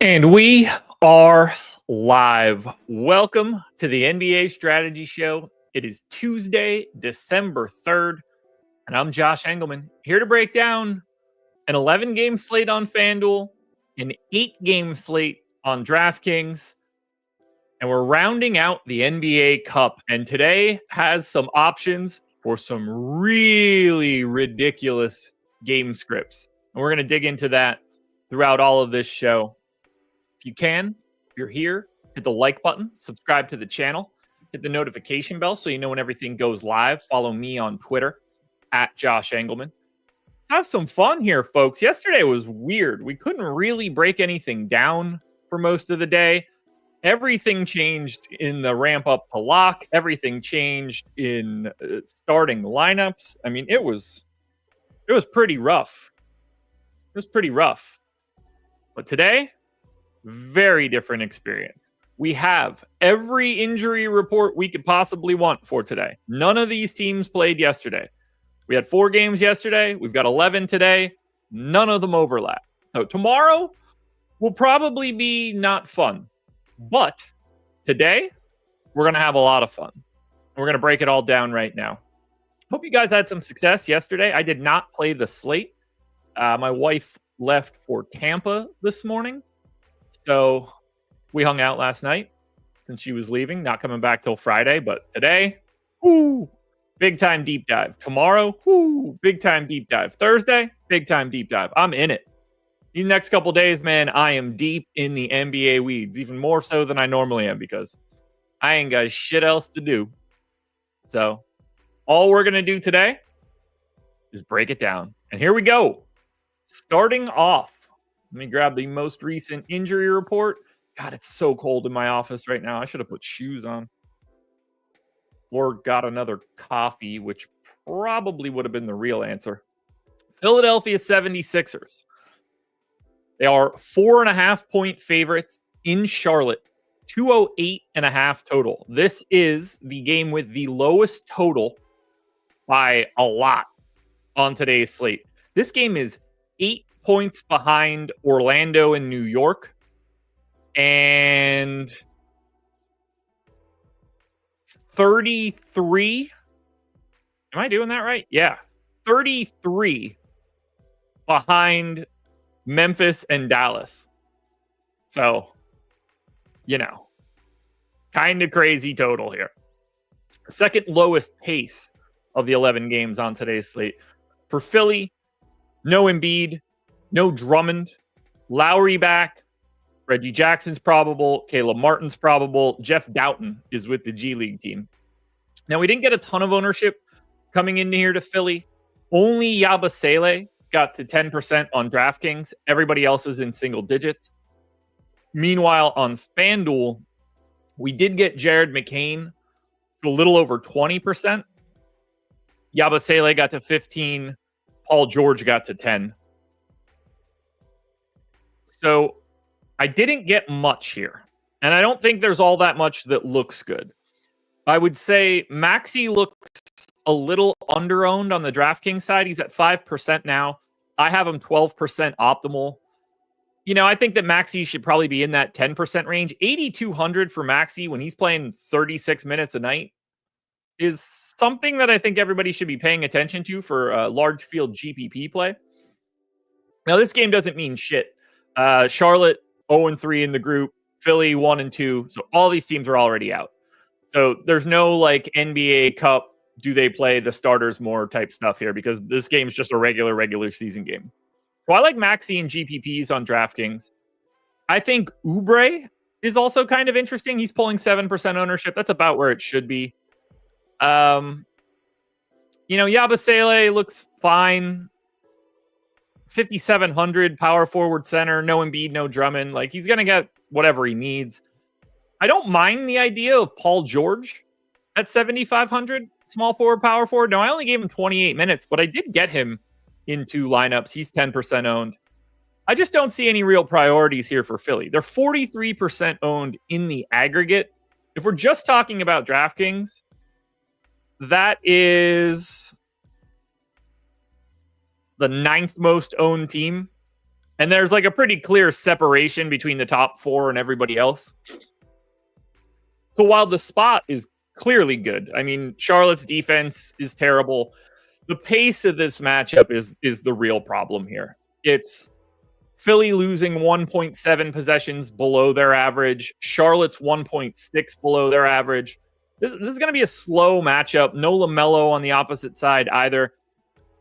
And we are live. Welcome to the NBA Strategy Show. It is Tuesday, December 3rd, and I'm Josh Engleman, here to break down an 11-game slate on FanDuel, an 8-game slate on DraftKings, and we're rounding out the NBA Cup. And today has some options for some really ridiculous game scripts. And we're going to dig into that throughout all of this show. If you can, if you're here, hit the like button, subscribe to the channel, hit the notification bell so you know when everything goes live. Follow me on Twitter at Josh Engleman. Have some fun here, folks. Yesterday was weird. We couldn't really break anything down for most of the day. Everything changed in the ramp up to lock. Everything changed in starting lineups. I mean, it was pretty rough. It was pretty rough. But today, very different experience. We have every injury report we could possibly want for today. None of these teams played yesterday. We had 4 games yesterday. We've got 11 today. None of them overlap. So tomorrow will probably be not fun. But today, we're going to have a lot of fun. We're going to break it all down right now. Hope you guys had some success yesterday. I did not play the slate. My wife left for Tampa this morning. So we hung out last night since she was leaving, not coming back till Friday. But today, big time deep dive. Tomorrow, big time deep dive. Thursday, big time deep dive. I'm in it. These next couple days, man, I am deep in the NBA weeds, even more so than I normally am because I ain't got shit else to do. So all we're going to do today is break it down. And here we go. Starting off. Let me grab the most recent injury report. God, it's so cold in my office right now. I should have put shoes on. Or got another coffee, which probably would have been the real answer. Philadelphia 76ers. They are 4.5-point favorites in Charlotte. 208.5 total. This is the game with the lowest total by a lot on today's slate. This game is 8 points behind Orlando and New York, and 33. Am I doing that right? Yeah. 33 behind Memphis and Dallas. So, kind of crazy total here. Second lowest pace of the 11 games on today's slate. For Philly, no Embiid, no Drummond, Lowry back, Reggie Jackson's probable, Caleb Martin's probable, Jeff Doughton is with the G League team. Now, we didn't get a ton of ownership coming into here to Philly. Only Yabusele got to 10% on DraftKings. Everybody else is in single digits. Meanwhile, on FanDuel, we did get Jared McCain to a little over 20%. Yabusele got to 15. Paul George got to 10. So I didn't get much here. And I don't think there's all that much that looks good. I would say Maxey looks a little underowned on the DraftKings side. He's at 5% now. I have him 12% optimal. I think that Maxey should probably be in that 10% range. 8,200 for Maxey when he's playing 36 minutes a night is something that I think everybody should be paying attention to for a large field GPP play. Now, this game doesn't mean shit. Charlotte 0-3 in the group, Philly 1-2. So all these teams are already out. So there's no NBA Cup, do they play the starters more type stuff here because this game is just a regular season game. So I like Maxey and GPPs on DraftKings. I think Oubre is also kind of interesting. He's pulling 7% ownership. That's about where it should be. Yabusele looks fine. 5,700 power forward center, no Embiid, no Drummond. He's going to get whatever he needs. I don't mind the idea of Paul George at 7,500 small forward, power forward. No, I only gave him 28 minutes, but I did get him in 2 lineups. He's 10% owned. I just don't see any real priorities here for Philly. They're 43% owned in the aggregate. If we're just talking about DraftKings, that is the 9th most owned team And there's like a pretty clear separation between the top 4 and everybody else. So while the spot is clearly good, I mean, Charlotte's defense is terrible. The pace of this matchup is the real problem here. It's Philly losing 1.7 possessions below their average. Charlotte's 1.6 below their average. This is going to be a slow matchup. No LaMelo on the opposite side either.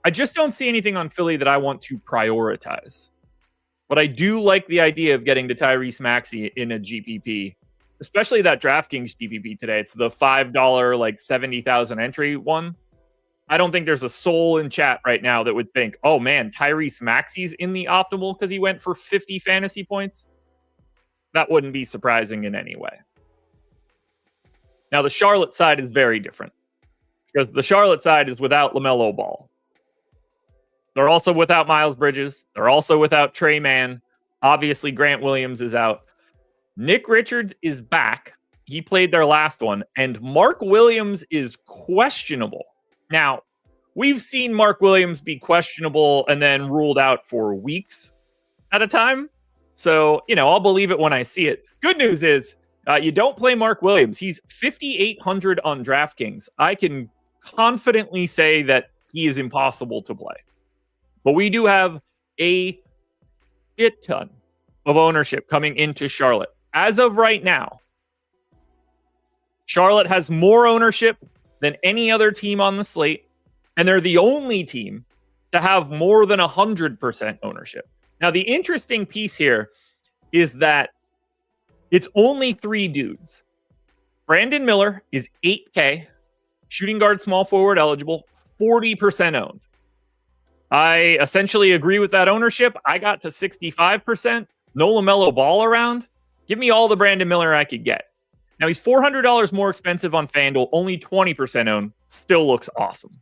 I just don't see anything on Philly that I want to prioritize. But I do like the idea of getting to Tyrese Maxey in a GPP, especially that DraftKings GPP today. It's the $5, like 70,000 entry one. I don't think there's a soul in chat right now that would think, oh man, Tyrese Maxey's in the optimal because he went for 50 fantasy points. That wouldn't be surprising in any way. Now, the Charlotte side is very different because the Charlotte side is without LaMelo Ball. They're also without Miles Bridges. They're also without Trey Mann. Obviously, Grant Williams is out. Nick Richards is back. He played their last one. And Mark Williams is questionable. Now, we've seen Mark Williams be questionable and then ruled out for weeks at a time. So, I'll believe it when I see it. Good news is you don't play Mark Williams. He's 5,800 on DraftKings. I can confidently say that he is impossible to play. But we do have a shit ton of ownership coming into Charlotte. As of right now, Charlotte has more ownership than any other team on the slate, and they're the only team to have more than 100% ownership. Now, the interesting piece here is that it's only 3 dudes. Brandon Miller is 8K, shooting guard, small forward eligible, 40% owned. I essentially agree with that ownership. I got to 65%. No LaMelo Ball around. Give me all the Brandon Miller I could get. Now, he's $400 more expensive on FanDuel, only 20% owned. Still looks awesome.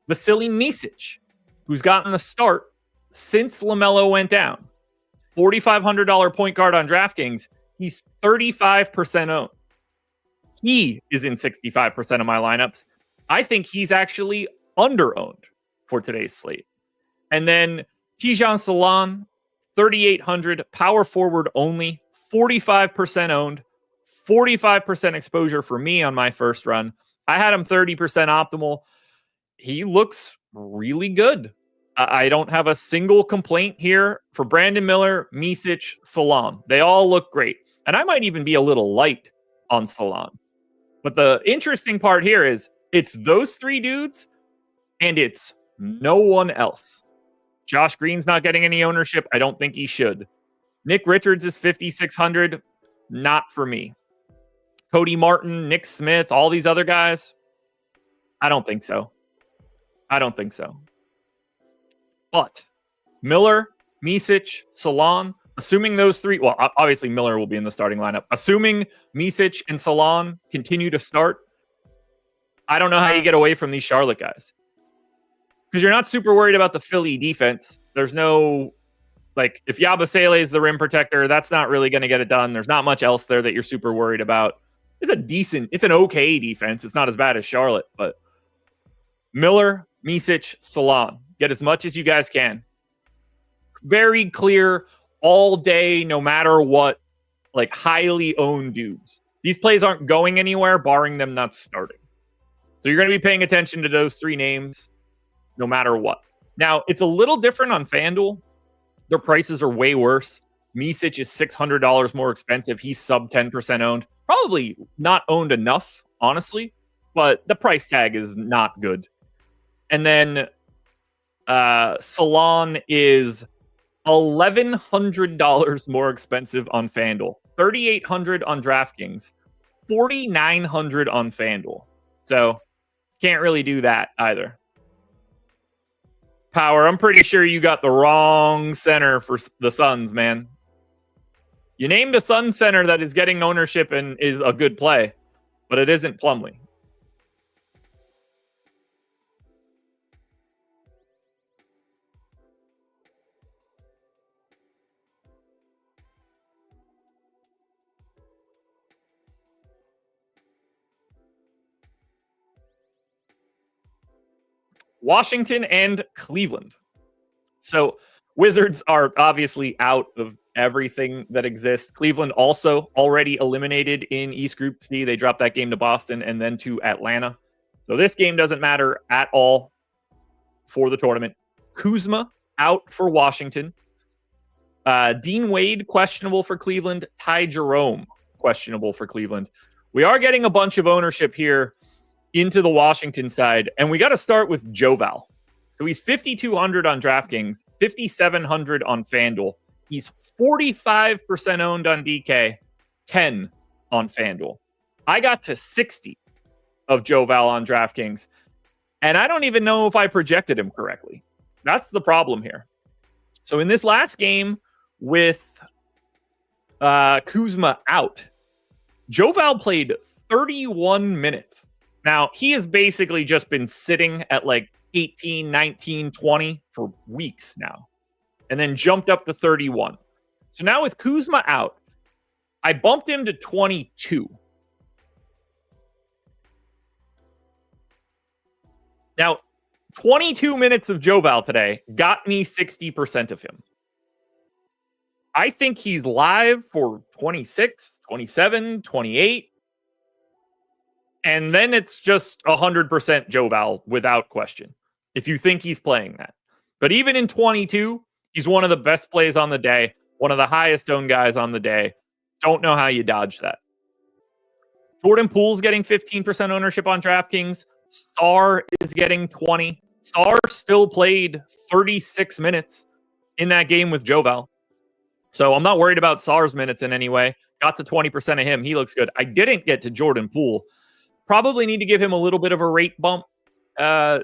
Vasily Micic, who's gotten the start since LaMelo went down. $4,500 point guard on DraftKings. He's 35% owned. He is in 65% of my lineups. I think he's actually under-owned for today's slate. And then Tijan Salon, 3,800, power forward only, 45% owned, 45% exposure for me on my first run. I had him 30% optimal. He looks really good. I don't have a single complaint here for Brandon Miller, Micic, Salon. They all look great. And I might even be a little light on Salon. But the interesting part here is it's those 3 dudes and it's no one else. Josh Green's not getting any ownership. I don't think he should. Nick Richards is 5,600. Not for me. Cody Martin, Nick Smith, all these other guys. I don't think so. But Miller, Micic, Salon, assuming those 3, well, obviously Miller will be in the starting lineup. Assuming Micic and Salon continue to start, I don't know how you get away from these Charlotte guys. Because you're not super worried about the Philly defense. There's no, if Yabusele is the rim protector, that's not really going to get it done. There's not much else there that you're super worried about. It's an okay defense. It's not as bad as Charlotte, but Miller, Micic, Salon. Get as much as you guys can. Very clear, all day, no matter what, highly owned dudes. These plays aren't going anywhere, barring them not starting. So you're going to be paying attention to those 3 names no matter what. Now, it's a little different on FanDuel. Their prices are way worse. Micic is $600 more expensive. He's sub 10% owned. Probably not owned enough, honestly, but the price tag is not good. And then Salon is $1,100 more expensive on FanDuel. $3,800 on DraftKings. $4,900 on FanDuel. So can't really do that either. Power, I'm pretty sure you got the wrong center for the Suns, man. You named a Suns center that is getting ownership and is a good play, but it isn't Plumlee. Washington and Cleveland. So Wizards are obviously out of everything that exists. Cleveland also already eliminated in East Group C. They dropped that game to Boston and then to Atlanta. So this game doesn't matter at all for the tournament. Kuzma out for Washington. Dean Wade questionable for Cleveland. Ty Jerome questionable for Cleveland. We are getting a bunch of ownership here into the Washington side, and we got to start with Joval. So he's 5,200 on DraftKings, 5,700 on FanDuel. He's 45% owned on DK, 10 on FanDuel. I got to 60 of Joval on DraftKings, and I don't even know if I projected him correctly. That's the problem here. So in this last game with Kuzma out, Joval played 31 minutes. Now, he has basically just been sitting at like 18, 19, 20 for weeks now, and then jumped up to 31. So now with Kuzma out, I bumped him to 22. Now, 22 minutes of Joval today got me 60% of him. I think he's live for 26, 27, 28. And then it's just 100% Joval without question, if you think he's playing that. But even in 22, he's one of the best plays on the day, one of the highest owned guys on the day. Don't know how you dodge that. Jordan Poole's getting 15% ownership on DraftKings. Sarr is getting 20. Sarr still played 36 minutes in that game with Joval. So I'm not worried about Sarr's minutes in any way. Got to 20% of him. He looks good. I didn't get to Jordan Poole. Probably need to give him a little bit of a rate bump because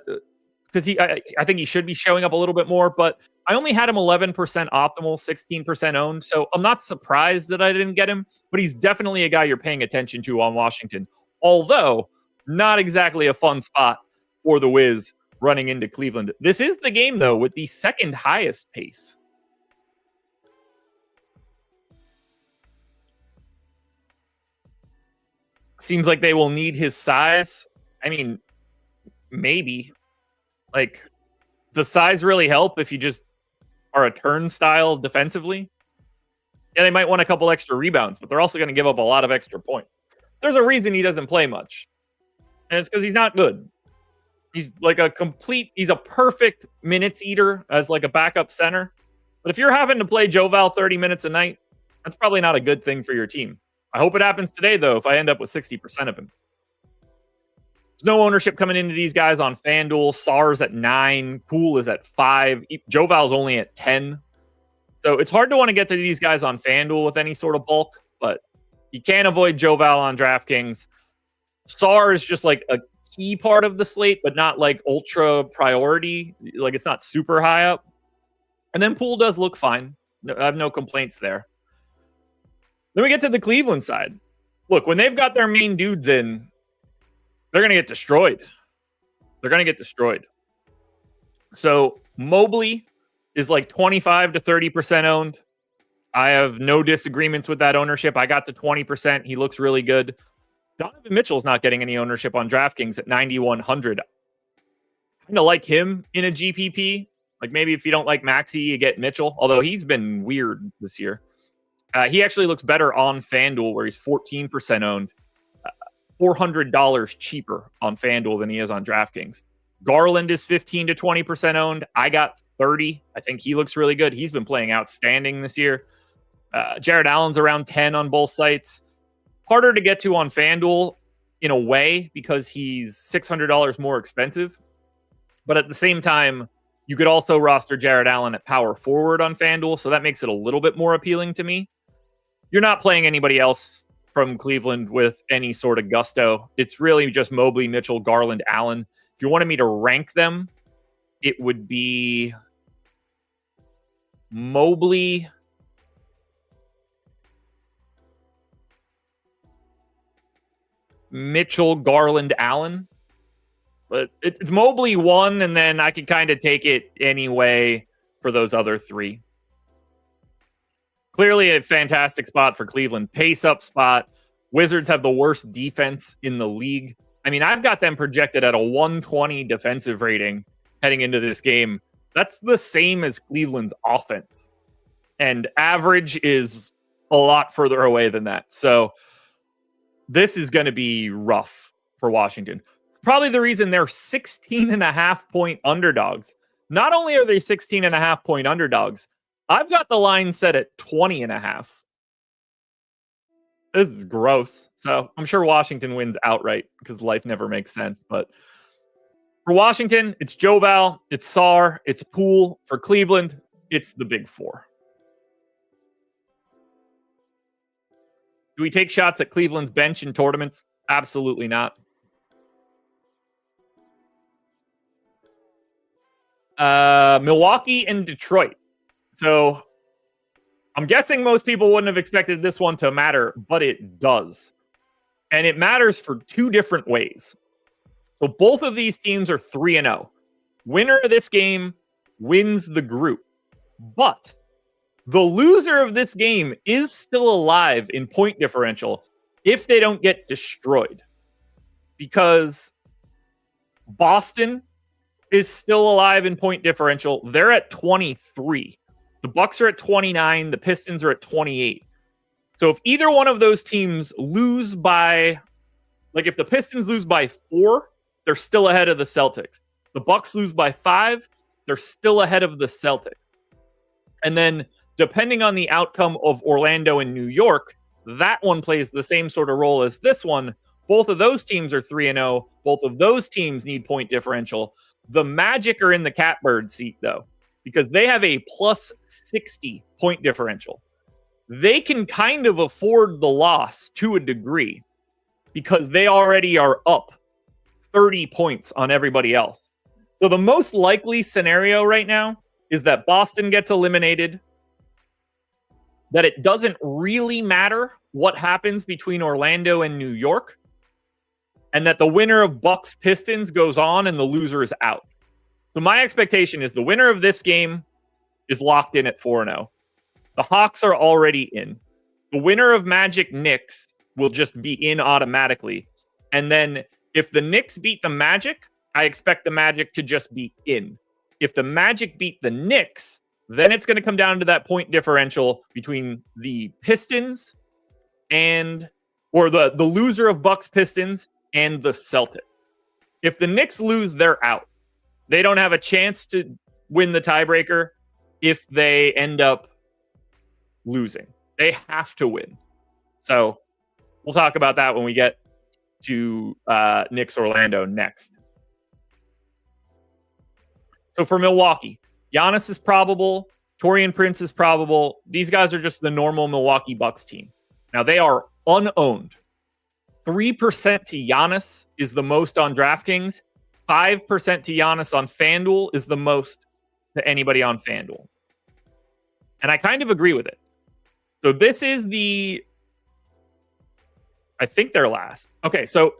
I think he should be showing up a little bit more. But I only had him 11% optimal, 16% owned. So I'm not surprised that I didn't get him. But he's definitely a guy you're paying attention to on Washington. Although not exactly a fun spot for the Wiz running into Cleveland. This is the game, though, with the second highest pace. Seems like they will need his size. I mean, maybe. Like, does size really help if you just are a turnstile defensively? Yeah, they might want a couple extra rebounds, but they're also going to give up a lot of extra points. There's a reason he doesn't play much. And it's because he's not good. He's like he's a perfect minutes eater as like a backup center. But if you're having to play Joval 30 minutes a night, that's probably not a good thing for your team. I hope it happens today, though, if I end up with 60% of him. There's no ownership coming into these guys on FanDuel. Sarr's at 9. Poole is at 5. Joval's only at 10. So it's hard to want to get to these guys on FanDuel with any sort of bulk, but you can't avoid Joval on DraftKings. Sarr is just like a key part of the slate, but not like ultra priority. Like it's not super high up. And then Poole does look fine. I have no complaints there. Then we get to the Cleveland side. Look, when they've got their main dudes in, they're going to get destroyed. They're going to get destroyed. So Mobley is like 25 to 30% owned. I have no disagreements with that ownership. I got to 20%. He looks really good. Donovan Mitchell's not getting any ownership on DraftKings at 9,100. I kind of like him in a GPP. Like maybe if you don't like Maxey, you get Mitchell, although he's been weird this year. He actually looks better on FanDuel, where he's 14% owned, $400 cheaper on FanDuel than he is on DraftKings. Garland is 15 to 20% owned. I got 30. I think he looks really good. He's been playing outstanding this year. Jared Allen's around 10 on both sites. Harder to get to on FanDuel in a way because he's $600 more expensive. But at the same time, you could also roster Jared Allen at power forward on FanDuel, so that makes it a little bit more appealing to me. You're not playing anybody else from Cleveland with any sort of gusto. It's really just Mobley, Mitchell, Garland, Allen. If you wanted me to rank them, it would be Mobley, Mitchell, Garland, Allen. But it's Mobley 1, and then I can kind of take it anyway for those other 3. Clearly a fantastic spot for Cleveland. Pace up spot. Wizards have the worst defense in the league. I mean, I've got them projected at a 120 defensive rating heading into this game. That's the same as Cleveland's offense. And average is a lot further away than that. So this is going to be rough for Washington. Probably the reason they're 16.5-point underdogs. Not only are they 16.5-point underdogs, I've got the line set at 20.5. This is gross. So I'm sure Washington wins outright because life never makes sense. But for Washington, it's Joval, it's Sarr, it's Poole. For Cleveland, it's the big four. Do we take shots at Cleveland's bench in tournaments? Absolutely not. Milwaukee and Detroit. So I'm guessing most people wouldn't have expected this one to matter, but it does. And it matters for two different ways. So both of these teams are 3-0. Winner of this game wins the group. But the loser of this game is still alive in point differential if they don't get destroyed. Because Boston is still alive in point differential. They're at 23. The Bucks are at 29. The Pistons are at 28. So if either one of those teams lose by, like if the Pistons lose by 4, they're still ahead of the Celtics. The Bucks lose by 5, they're still ahead of the Celtics. And then depending on the outcome of Orlando and New York, that one plays the same sort of role as this one. Both of those teams are 3-0. Both of those teams need point differential. The Magic are in the catbird seat, though, because they have a plus 60 point differential. They can kind of afford the loss to a degree because they already are up 30 points on everybody else. So the most likely scenario right now is that Boston gets eliminated, that it doesn't really matter what happens between Orlando and New York, and that the winner of Bucks Pistons goes on and the loser is out. So my expectation is the winner of this game is locked in at 4-0. The Hawks are already in. The winner of Magic Knicks will just be in automatically. And then if the Knicks beat the Magic, I expect the Magic to just be in. If the Magic beat the Knicks, then it's going to come down to that point differential between the Pistons or the loser of Bucks Pistons and the Celtics. If the Knicks lose, they're out. They don't have a chance to win the tiebreaker if they end up losing. They have to win. So we'll talk about that when we get to Knicks Orlando next. So for Milwaukee, Giannis is probable. Taurean Prince is probable. These guys are just the normal Milwaukee Bucks team. Now they are unowned. 3% to Giannis is the most on DraftKings. 5% to Giannis on FanDuel is the most to anybody on FanDuel. And I kind of agree with it. So this is I think they're last. Okay, so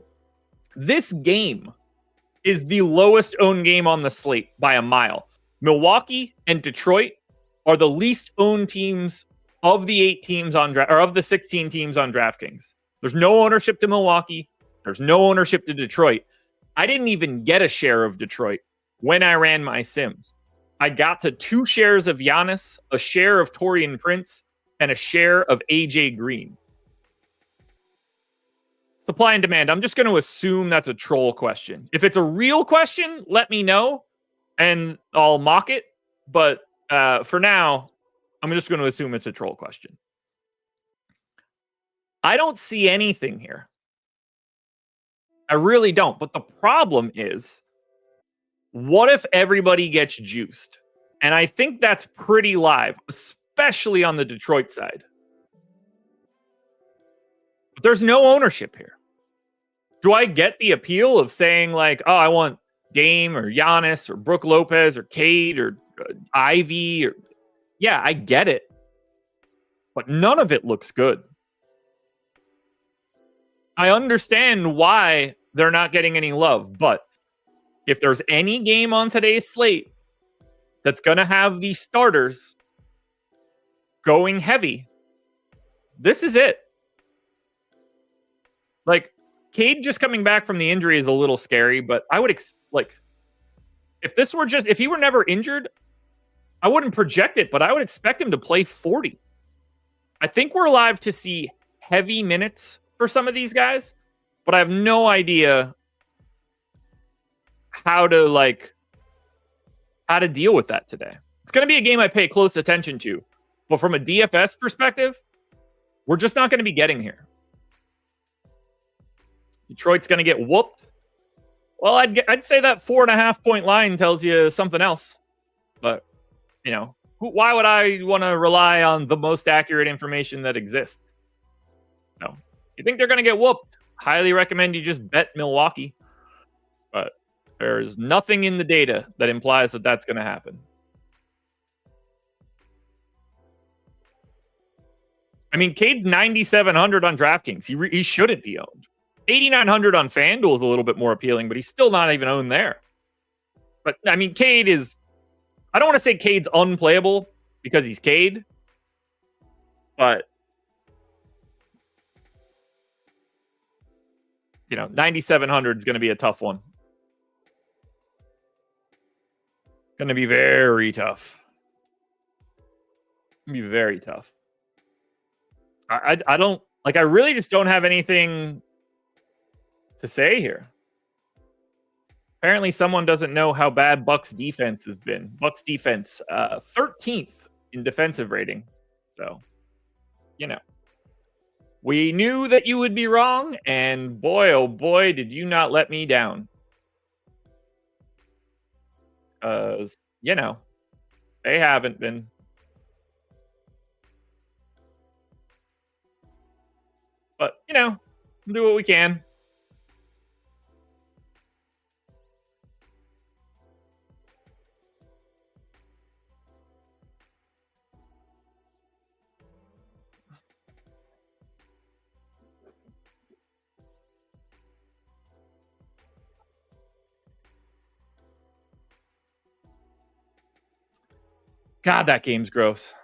this game is the lowest owned game on the slate by a mile. Milwaukee and Detroit are the least owned teams of the 8 teams of the 16 teams on DraftKings. There's no ownership to Milwaukee. There's no ownership to Detroit. I didn't even get a share of Detroit when I ran my Sims. I got to 2 shares of Giannis, a share of Taurean Prince, and a share of AJ Green. Supply and demand. I'm just going to assume that's a troll question. If it's a real question, let me know and I'll mock it. But for now, I'm just going to assume it's a troll question. I don't see anything here. I really don't. But the problem is, what if everybody gets juiced? And I think that's pretty live, especially on the Detroit side. But there's no ownership here. Do I get the appeal of saying like, oh, I want Dame or Giannis or Brook Lopez or Cade or Ivy? Yeah, I get it. But none of it looks good. I understand why they're not getting any love, but if there's any game on today's slate that's going to have the starters going heavy, this is it. Like, Cade just coming back from the injury is a little scary, but I would if he were never injured, I wouldn't project it, but I would expect him to play 40. I think we're alive to see heavy minutes for some of these guys, but I have no idea how to deal with that today. It's going to be a game I pay close attention to, but from a DFS perspective, we're just not going to be getting here. Detroit's going to get whooped. Well, I'd say that 4.5 point line tells you something else, but why would I want to rely on the most accurate information that exists? No. You think they're going to get whooped? Highly recommend you just bet Milwaukee. But there's nothing in the data that implies that that's going to happen. I mean, Cade's 9,700 on DraftKings. He shouldn't be owned. 8,900 on FanDuel is a little bit more appealing, but he's still not even owned there. But, I mean, Cade is... I don't want to say Cade's unplayable because he's Cade, but 9,700 is going to be a tough one. Going to be very tough. Going to be very tough. I don't I really just don't have anything to say here. Apparently, someone doesn't know how bad Bucks defense has been. Bucks defense, 13th in defensive rating. So, we knew that you would be wrong, and boy, oh boy, did you not let me down. They haven't been. But, we'll do what we can. God, that game's gross.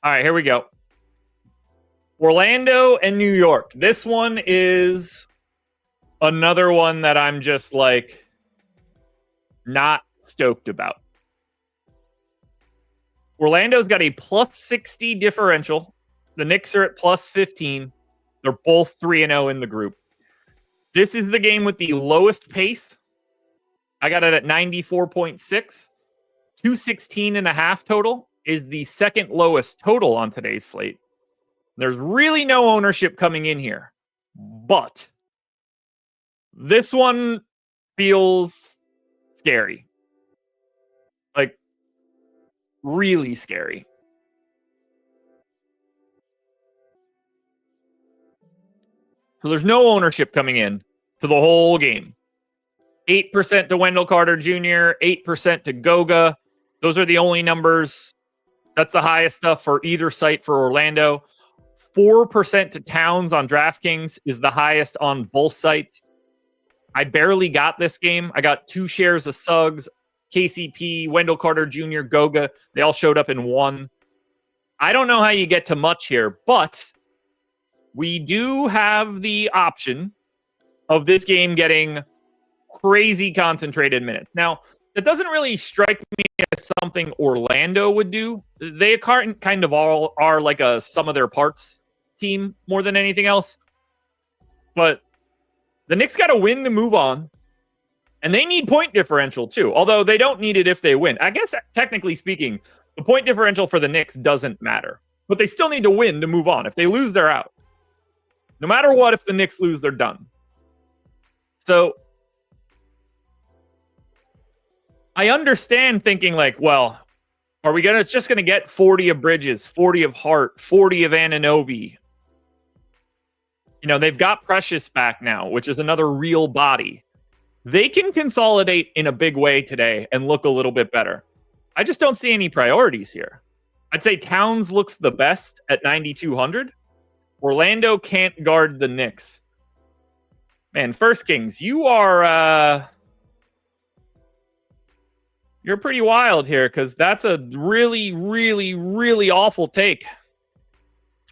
All right, here we go. Orlando and New York. This one is another one that I'm just not stoked about. Orlando's got a plus 60 differential. The Knicks are at plus 15. They're both 3-0 in the group. This is the game with the lowest pace. I got it at 94.6. 216.5 total is the second lowest total on today's slate. There's really no ownership coming in here, but this one feels scary. Really scary. So there's no ownership coming in to the whole game. 8% to Wendell Carter Jr., 8% to Goga. Those are the only numbers. That's the highest stuff for either site for Orlando. 4% to Towns on DraftKings is the highest on both sites. I barely got this game. I got 2 shares of Suggs, KCP, Wendell Carter Jr., Goga. They all showed up in one. I don't know how you get to much here, but we do have the option of this game getting crazy concentrated minutes. Now, that doesn't really strike me as something Orlando would do. They kind of all are like a sum of their parts team more than anything else. But the Knicks got to win to move on. And they need point differential too, although they don't need it if they win. I guess technically speaking, the point differential for the Knicks doesn't matter. But they still need to win to move on. If they lose, they're out. No matter what, if the Knicks lose, they're done. So I understand thinking well, are we just going to get 40 of Bridges, 40 of Hart, 40 of Anunoby? They've got Precious back now, which is another real body. They can consolidate in a big way today and look a little bit better. I just don't see any priorities here. I'd say Towns looks the best at 9,200. Orlando can't guard the Knicks. Man, First Kings, you are... You're pretty wild here because that's a really, really, really awful take.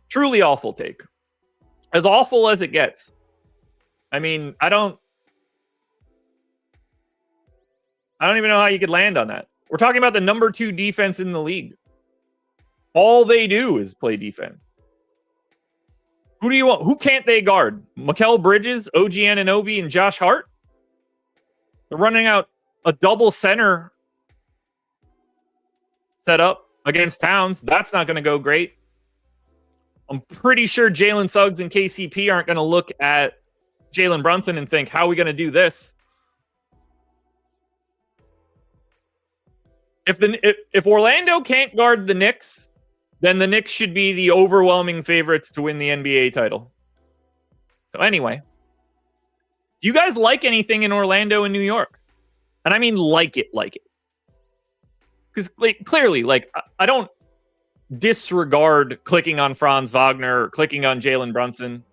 Truly awful take. As awful as it gets. I mean, I don't even know how you could land on that. We're talking about the number 2 defense in the league. All they do is play defense. Who do you want? Who can't they guard? Mikal Bridges, OG Anunoby, and Josh Hart? They're running out a double center setup against Towns. That's not going to go great. I'm pretty sure Jalen Suggs and KCP aren't going to look at Jalen Brunson and think, how are we going to do this? If Orlando can't guard the Knicks, then the Knicks should be the overwhelming favorites to win the NBA title. So anyway, do you guys like anything in Orlando and New York? And I mean like it. Because clearly, I don't disregard clicking on Franz Wagner or clicking on Jalen Brunson.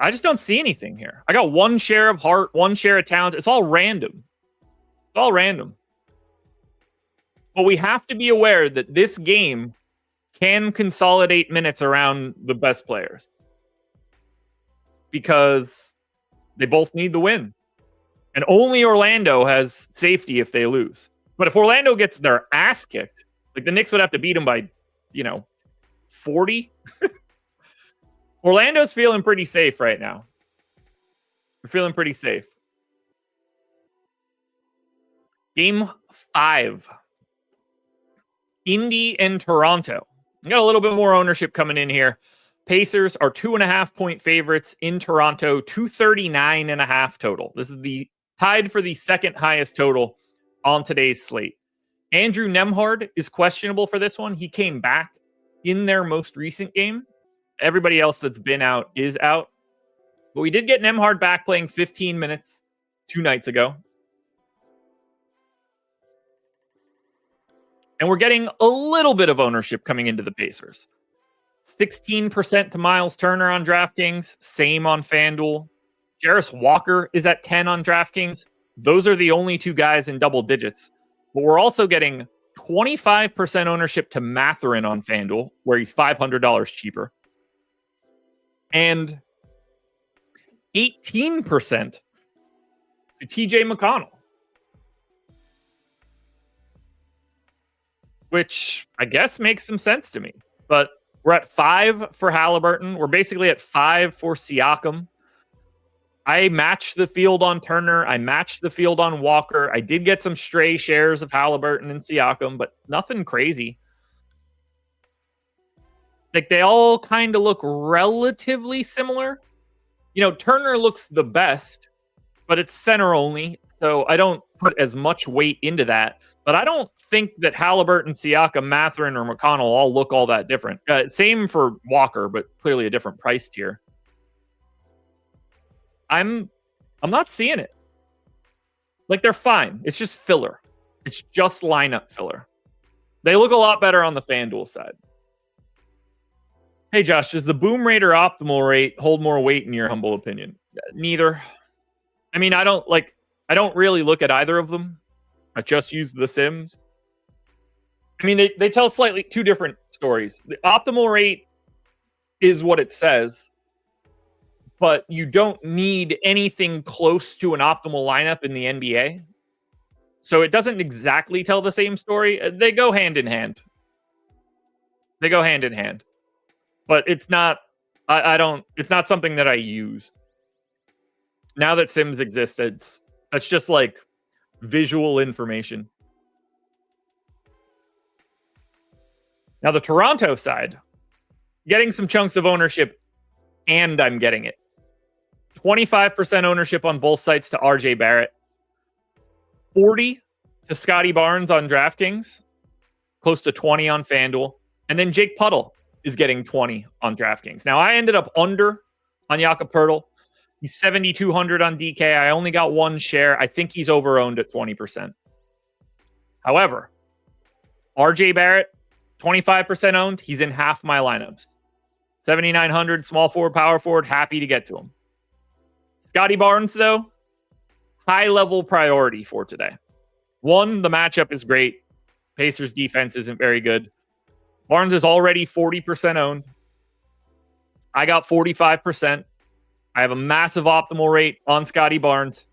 I just don't see anything here. I got one share of Hart, one share of Towns. It's all random. But we have to be aware that this game can consolidate minutes around the best players. Because they both need the win. And only Orlando has safety if they lose. But if Orlando gets their ass kicked, like the Knicks would have to beat them by, 40. Orlando's feeling pretty safe right now. We're feeling pretty safe. Game 5. Indy and Toronto. We got a little bit more ownership coming in here. Pacers are 2.5-point favorites in Toronto, 239.5 total. This is the tied for the second highest total on today's slate. Andrew Nembhard is questionable for this one. He came back in their most recent game. Everybody else that's been out is out. But we did get Nembhard back playing 15 minutes 2 nights ago. And we're getting a little bit of ownership coming into the Pacers. 16% to Miles Turner on DraftKings, same on FanDuel. Jarris Walker is at 10 on DraftKings. Those are the only 2 guys in double digits. But we're also getting 25% ownership to Mathurin on FanDuel, where he's $500 cheaper. And 18% to TJ McConnell. Which I guess makes some sense to me. But we're at 5 for Halliburton. We're basically at 5 for Siakam. I matched the field on Turner. I matched the field on Walker. I did get some stray shares of Halliburton and Siakam, but nothing crazy. Like, they all kind of look relatively similar. Turner looks the best, but it's center only, so I don't put as much weight into that. But I don't think that Halliburton, Siakam, Mathurin, or McConnell all look all that different. Same for Walker, but clearly a different price tier. I'm not seeing it. Like, they're fine. It's just filler. It's just lineup filler. They look a lot better on the FanDuel side. Hey, Josh, does the boom rate or optimal rate hold more weight in your humble opinion? Neither. I mean, I don't really look at either of them. I just use the Sims. I mean, they tell slightly 2 different stories. The optimal rate is what it says, but you don't need anything close to an optimal lineup in the NBA. So it doesn't exactly tell the same story. They go hand in hand. But it's not, it's not something that I use. Now that Sims exists, that's just like visual information. Now the Toronto side, getting some chunks of ownership, and I'm getting it. 25% ownership on both sites to RJ Barrett. 40 to Scotty Barnes on DraftKings. Close to 20 on FanDuel. And then Jake Puddle is getting 20 on DraftKings. Now, I ended up under on Jakob Poeltl. He's 7,200 on DK. I only got 1 share. I think he's over-owned at 20%. However, RJ Barrett, 25% owned. He's in half my lineups. 7,900, small forward, power forward. Happy to get to him. Scotty Barnes, though, high-level priority for today. 1, the matchup is great. Pacers' defense isn't very good. Barnes is already 40% owned. I got 45%. I have a massive optimal rate on Scotty Barnes.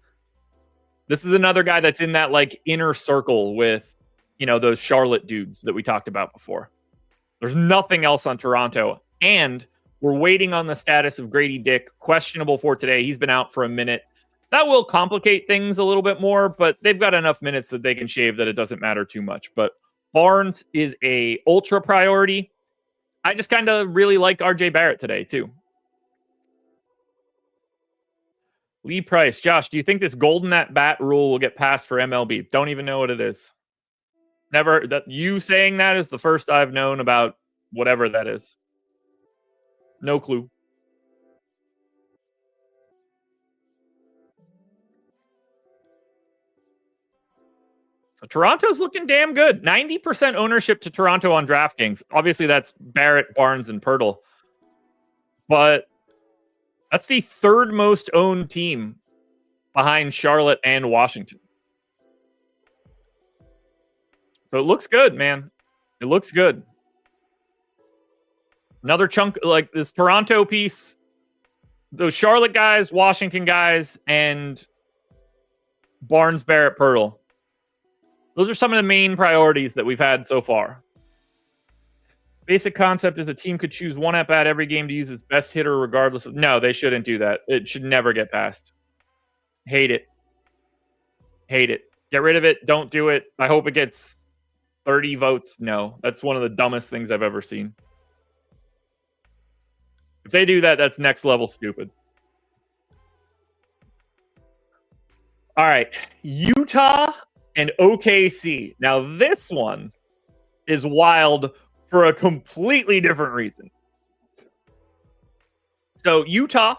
This is another guy that's in that like inner circle with, those Charlotte dudes that we talked about before. There's nothing else on Toronto. And we're waiting on the status of Grady Dick, questionable for today. He's been out for a minute. That will complicate things a little bit more, but they've got enough minutes that they can shave that it doesn't matter too much. But Barnes is a ultra priority. I just kind of really like RJ Barrett today too. Lee Price, Josh, do you think this golden at bat rule will get passed for MLB? Don't even know what it is. Never. That you saying that is the first I've known about whatever that is. No clue. So Toronto's looking damn good. 90% ownership to Toronto on DraftKings. Obviously, that's Barrett, Barnes, and Pirtle. But that's the third most owned team behind Charlotte and Washington. So it looks good, man. It looks good. Another chunk, like this Toronto piece, those Charlotte guys, Washington guys, and Barnes, Barrett, Pirtle. Those are some of the main priorities that we've had so far. Basic concept is a team could choose one at bat every game to use its best hitter regardless of... No, they shouldn't do that. It should never get passed. Hate it. Hate it. Get rid of it. Don't do it. I hope it gets 30 votes. No, that's one of the dumbest things I've ever seen. If they do that, that's next level stupid. All right. Utah and OKC. Now, this one is wild for a completely different reason. So, Utah,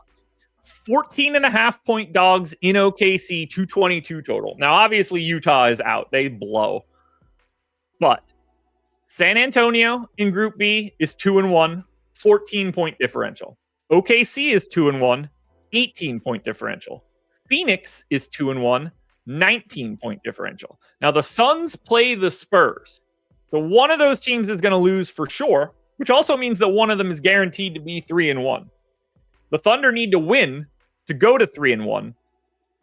14.5-point dogs in OKC, 222 total. Now, obviously, Utah is out. They blow. But San Antonio in Group B is 2-1, 14-point differential. OKC is 2-1, 18-point differential. Phoenix is 2-1, 19-point differential. Now, the Suns play the Spurs. So one of those teams is going to lose for sure, which also means that one of them is guaranteed to be 3-1. The Thunder need to win to go to 3-1,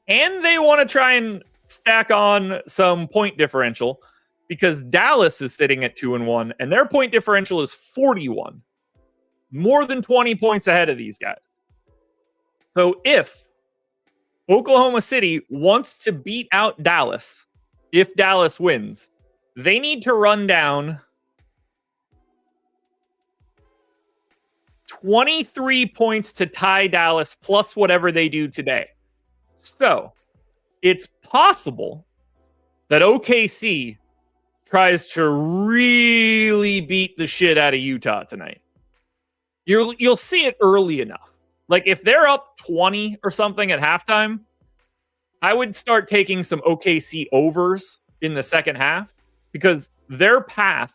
and they want to try and stack on some point differential because Dallas is sitting at 2-1, and their point differential is 41. More than 20 points ahead of these guys. So if Oklahoma City wants to beat out Dallas, if Dallas wins, they need to run down 23 points to tie Dallas plus whatever they do today. So it's possible that OKC tries to really beat the shit out of Utah tonight. You'll see it early enough. Like if they're up 20 or something at halftime, I would start taking some OKC overs in the second half because their path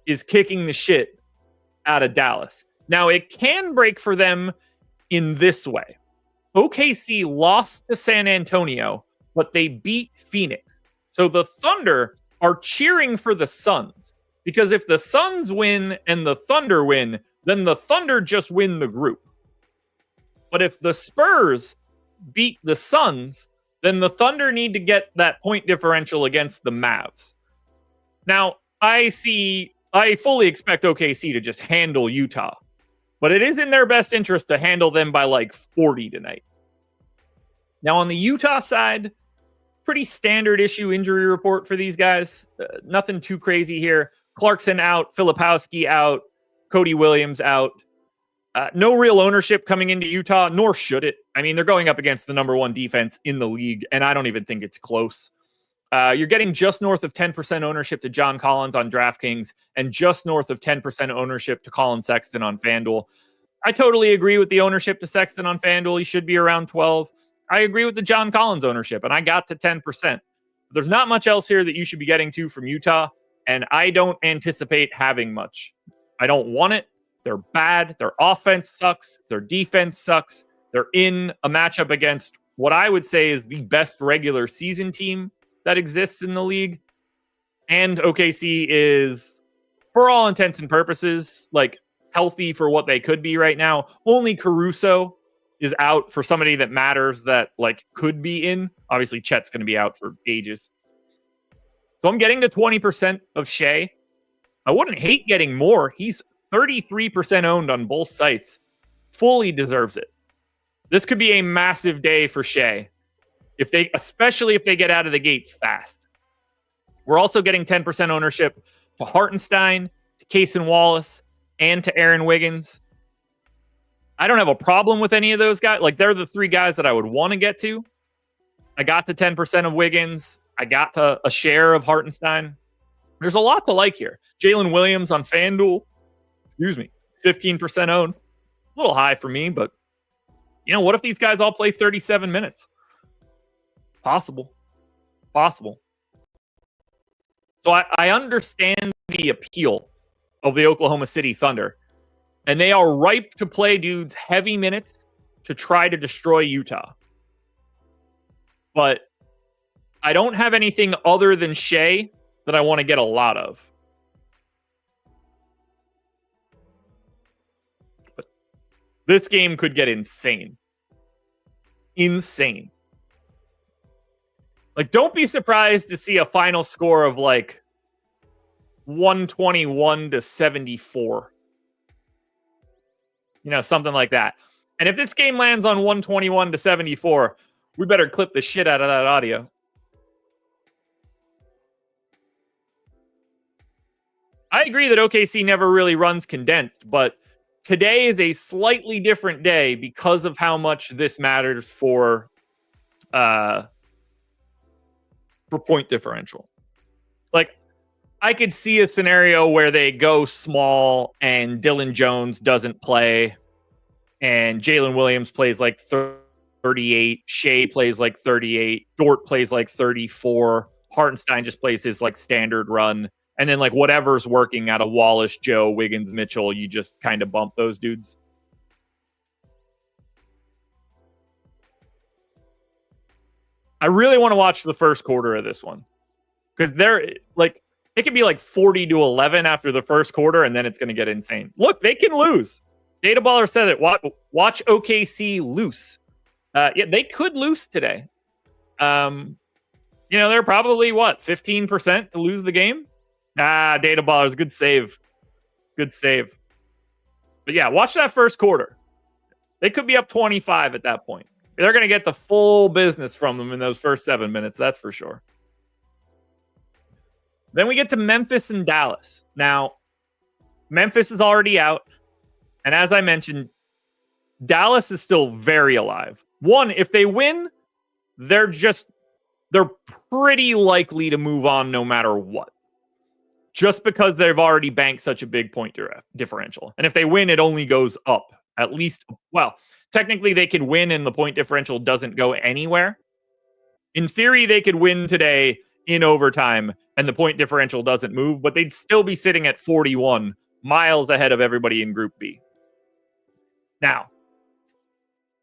is kicking the shit out of Dallas. Now, it can break for them in this way. OKC lost to San Antonio, but they beat Phoenix. So the Thunder are cheering for the Suns because if the Suns win and the Thunder win, then the Thunder just win the group. But if the Spurs beat the Suns, then the Thunder need to get that point differential against the Mavs. Now, I fully expect OKC to just handle Utah, but it is in their best interest to handle them by like 40 tonight. Now, on the Utah side, pretty standard issue injury report for these guys. Nothing too crazy here. Clarkson out, Filipowski out, Cody Williams out. No real ownership coming into Utah, nor should it. I mean, they're going up against the number one defense in the league, and I don't even think it's close. You're getting just north of 10% ownership to John Collins on DraftKings and just north of 10% ownership to Colin Sexton on FanDuel. I totally agree with the ownership to Sexton on FanDuel. He should be around 12. I agree with the John Collins ownership, and I got to 10%. There's not much else here that you should be getting to from Utah, and I don't anticipate having much. I don't want it. They're bad. Their offense sucks. Their defense sucks. They're in a matchup against what I would say is the best regular season team that exists in the league. And OKC is, for all intents and purposes, like healthy for what they could be right now. Only Caruso is out for somebody that matters that like could be in. Obviously, Chet's going to be out for ages. So I'm getting to 20% of Shea. I wouldn't hate getting more. He's 33% owned on both sites. Fully deserves it. This could be a massive day for Shea, especially if they get out of the gates fast. We're also getting 10% ownership to Hartenstein, to Cason Wallace, and to Aaron Wiggins. I don't have a problem with any of those guys. Like, they're the three guys that I would want to get to. I got to 10% of Wiggins. I got to a share of Hartenstein. There's a lot to like here. Jalen Williams on FanDuel, 15% owned. A little high for me, but what if these guys all play 37 minutes? Possible. So I understand the appeal of the Oklahoma City Thunder, and they are ripe to play dudes heavy minutes to try to destroy Utah. But I don't have anything other than Shea that I want to get a lot of. But this game could get insane. Like, don't be surprised to see a final score of like 121-74. Something like that. And if this game lands on 121-74, we better clip the shit out of that audio. I agree that OKC never really runs condensed, but today is a slightly different day because of how much this matters for point differential. Like, I could see a scenario where they go small and Dylan Jones doesn't play and Jalen Williams plays like 38, Shea plays like 38, Dort plays like 34, Hartenstein just plays his like standard run, and then like whatever's working out of Wallace, Joe, Wiggins, Mitchell, you just kind of bump those dudes. I really want to watch the first quarter of this one because it could be like 40-11 after the first quarter, and then it's going to get insane. Look, they can lose. Data Baller said it. Watch OKC loose. Yeah, they could lose today. They're probably 15% to lose the game. Data Ballers, good save. But yeah, watch that first quarter. They could be up 25 at that point. They're going to get the full business from them in those first 7 minutes. That's for sure. Then we get to Memphis and Dallas. Now, Memphis is already out. And as I mentioned, Dallas is still very alive. One, if they win, they're pretty likely to move on no matter what. Just because they've already banked such a big point differential. And if they win, it only goes up. At least, technically they could win and the point differential doesn't go anywhere. In theory, they could win today in overtime and the point differential doesn't move, but they'd still be sitting at 41, miles ahead of everybody in Group B. Now,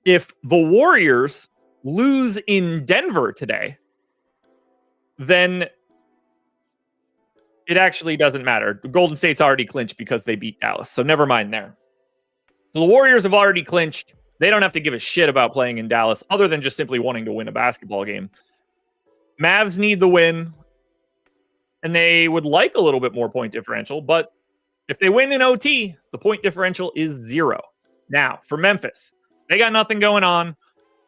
if the Warriors lose in Denver today, then it actually doesn't matter. Golden State's already clinched because they beat Dallas, so never mind there. So the Warriors have already clinched. They don't have to give a shit about playing in Dallas other than just simply wanting to win a basketball game. Mavs need the win, and they would like a little bit more point differential, but if they win in OT, the point differential is 0. Now, for Memphis, they got nothing going on.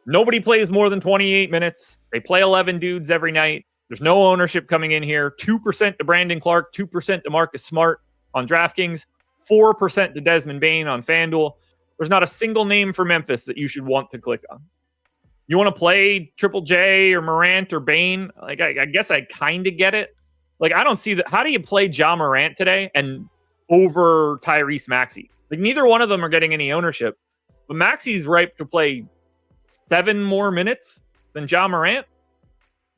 Nobody plays more than 28 minutes. They play 11 dudes every night. There's no ownership coming in here. 2% to Brandon Clark, 2% to Marcus Smart on DraftKings, 4% to Desmond Bane on FanDuel. There's not a single name for Memphis that you should want to click on. You want to play Triple J or Morant or Bane? Like, I guess I kind of get it. Like, I don't see that. How do you play Ja Morant today and over Tyrese Maxey? Like, neither one of them are getting any ownership. But Maxey's ripe to play 7 more minutes than Ja Morant.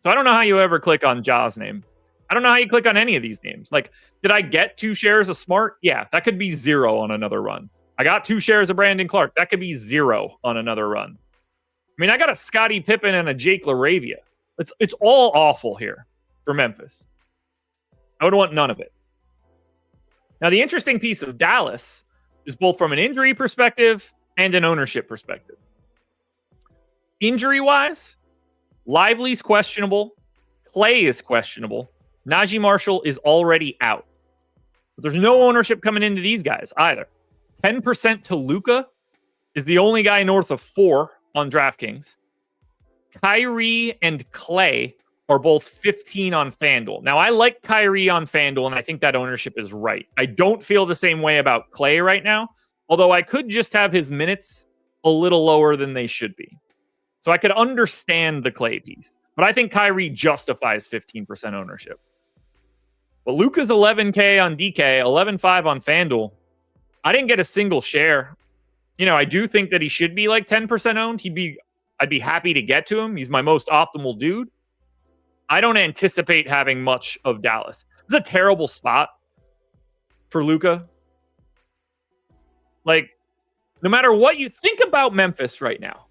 So I don't know how you ever click on Ja's name. I don't know how you click on any of these names. Like, did I get 2 shares of Smart? Yeah, that could be 0 on another run. I got 2 shares of Brandon Clark. That could be 0 on another run. I mean, I got a Scottie Pippen and a Jake LaRavia. It's all awful here for Memphis. I would want none of it. Now, the interesting piece of Dallas is both from an injury perspective and an ownership perspective. Injury-wise, Lively's questionable. Clay is questionable. Najee Marshall is already out. But there's no ownership coming into these guys either. 10% to Luka is the only guy north of 4 on DraftKings. Kyrie and Clay are both 15 on FanDuel. Now, I like Kyrie on FanDuel, and I think that ownership is right. I don't feel the same way about Clay right now, although I could just have his minutes a little lower than they should be. So I could understand the Clay piece, but I think Kyrie justifies 15% ownership. But Luka's 11K on DK, 11.5 on FanDuel. I didn't get a single share. I do think that he should be like 10% owned. I'd be happy to get to him. He's my most optimal dude. I don't anticipate having much of Dallas. It's a terrible spot for Luka. Like, no matter what you think about Memphis right now,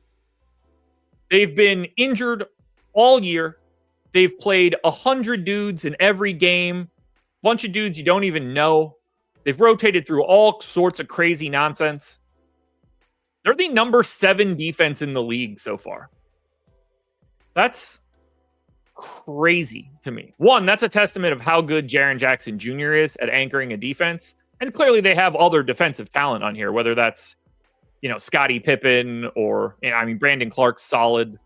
they've been injured all year. They've played 100 dudes in every game. Bunch of dudes you don't even know. They've rotated through all sorts of crazy nonsense. They're the number 7 defense in the league so far. That's crazy to me. One, that's a testament of how good Jaren Jackson Jr. is at anchoring a defense. And clearly they have other defensive talent on here, whether that's, Scottie Pippen or, Brandon Clark's solid.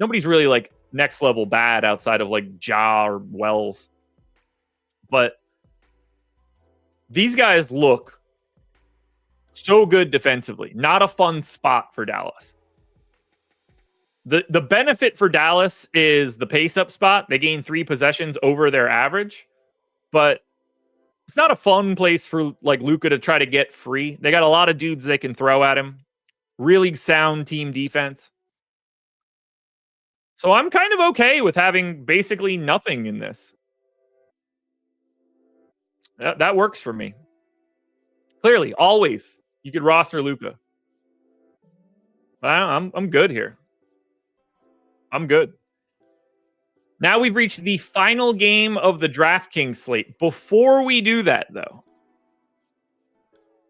Nobody's really like next level bad outside of like Ja or Wells. But these guys look so good defensively. Not a fun spot for Dallas. The benefit for Dallas is the pace-up spot. They gain 3 possessions over their average. But it's not a fun place for like Luka to try to get free. They got a lot of dudes they can throw at him. Really sound team defense. So I'm kind of okay with having basically nothing in this. That works for me. Clearly, always you could roster Luka. I'm good here. I'm good. Now we've reached the final game of the DraftKings slate. Before we do that, though,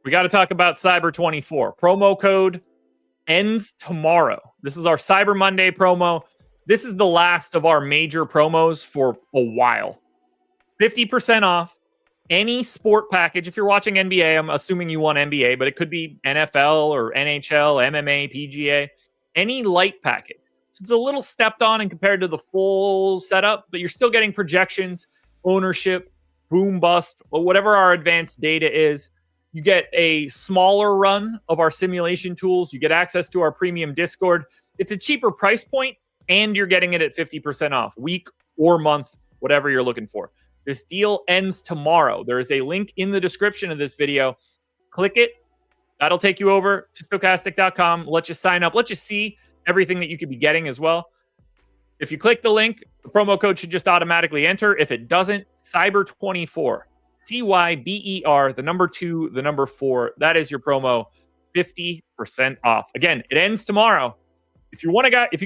we got to talk about Cyber 24. Promo code ends tomorrow. This is our Cyber Monday promo. This is the last of our major promos for a while. 50% off any sport package. If you're watching NBA, I'm assuming you want NBA, but it could be NFL or NHL, MMA, PGA, any light package. So it's a little stepped on and compared to the full setup, but you're still getting projections, ownership, boom bust, or whatever our advanced data is. You get a smaller run of our simulation tools. You get access to our premium Discord. It's a cheaper price point, and you're getting it at 50% off, week or month, whatever you're looking for. This deal ends tomorrow. There is a link in the description of this video. Click it. That'll take you over to Stokastic.com. Let you sign up. Let you see everything that you could be getting as well. If you click the link, the promo code should just automatically enter. If it doesn't, Cyber24. CYBER, the number 2, the number 4. That is your promo. 50% off. Again, it ends tomorrow. If you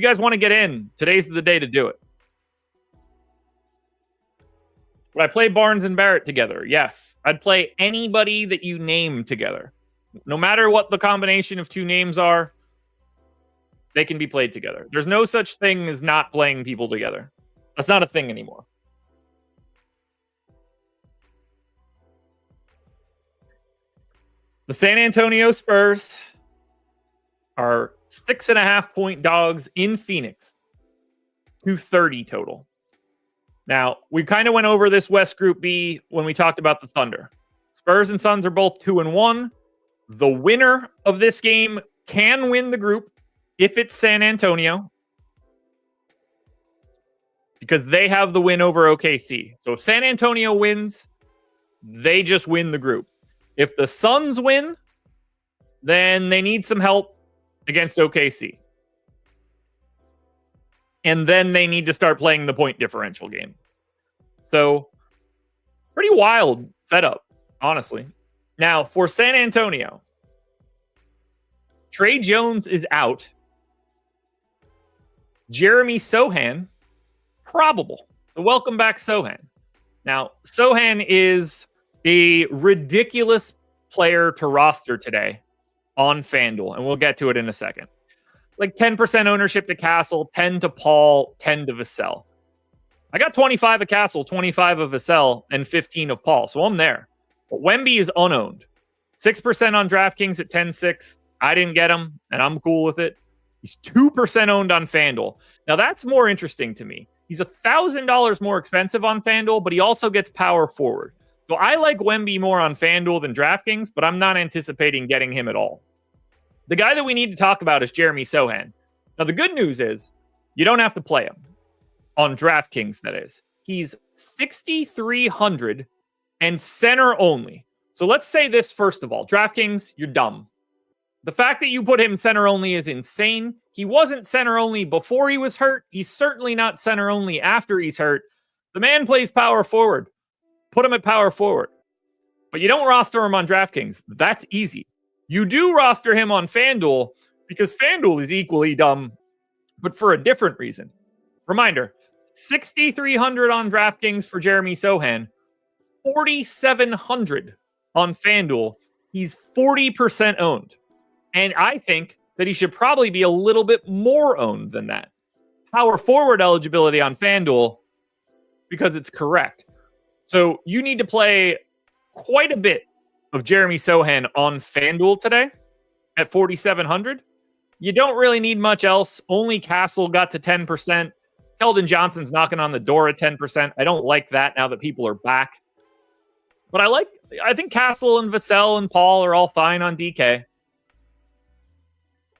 guys want to get in, today's the day to do it. Would I play Barnes and Barrett together? Yes. I'd play anybody that you name together. No matter what the combination of 2 names are, they can be played together. There's no such thing as not playing people together. That's not a thing anymore. The San Antonio Spurs are 6.5-point dogs in Phoenix. 230 total. Now, we kind of went over this West Group B when we talked about the Thunder. Spurs and Suns are both 2-1. The winner of this game can win the group if it's San Antonio, because they have the win over OKC. So if San Antonio wins, they just win the group. If the Suns win, then they need some help against OKC. And then they need to start playing the point differential game. So, pretty wild setup, honestly. Now, for San Antonio, Trey Jones is out. Jeremy Sohan, probable. So welcome back, Sohan. Now, Sohan is a ridiculous player to roster today on FanDuel, and we'll get to it in a second. like 10% ownership to Castle, 10 to Paul, 10 to Vassell. I got 25 of Castle, 25 of Vassell, and 15 of Paul. So I'm there. But Wemby is unowned. 6% on DraftKings at 10-6. I didn't get him, and I'm cool with it. He's 2% owned on FanDuel. Now, that's more interesting to me. He's $1,000 more expensive on FanDuel, but he also gets power forward. So I like Wemby more on FanDuel than DraftKings, but I'm not anticipating getting him at all. The guy that we need to talk about is Jeremy Sohan. Now, the good news is you don't have to play him on DraftKings, that is. He's 6,300 and center only. So let's say this first of all. DraftKings, you're dumb. The fact that you put him center only is insane. He wasn't center only before he was hurt. He's certainly not center only after he's hurt. The man plays power forward. Put him at power forward. But you don't roster him on DraftKings. That's easy. You do roster him on FanDuel because FanDuel is equally dumb, but for a different reason. Reminder, 6,300 on DraftKings for Jeremy Sohan, 4,700 on FanDuel. He's 40% owned. And I think that he should probably be a little bit more owned than that. Power forward eligibility on FanDuel because it's correct. So you need to play quite a bit of Jeremy Sohan on FanDuel today at 4,700. You don't really need much else. Only Castle got to 10%. Keldon Johnson's knocking on the door at 10%. I don't like that now that people are back. But I think Castle and Vassell and Paul are all fine on DK.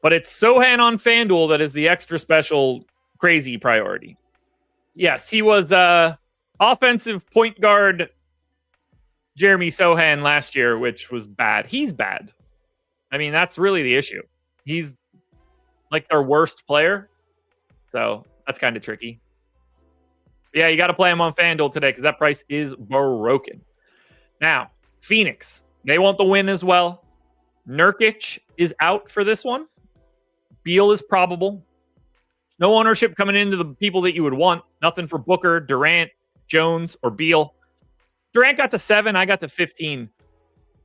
But it's Sohan on FanDuel that is the extra special crazy priority. Yes, he was offensive point guard Jeremy Sohan last year, which was bad. He's bad. I mean, that's really the issue. He's like their worst player. So that's kind of tricky. But yeah, you got to play him on FanDuel today because that price is broken. Now, Phoenix, they want the win as well. Nurkic is out for this one. Beal is probable. No ownership coming into the people that you would want. Nothing for Booker, Durant, Jones, or Beal. Durant got to 7. I got to 15.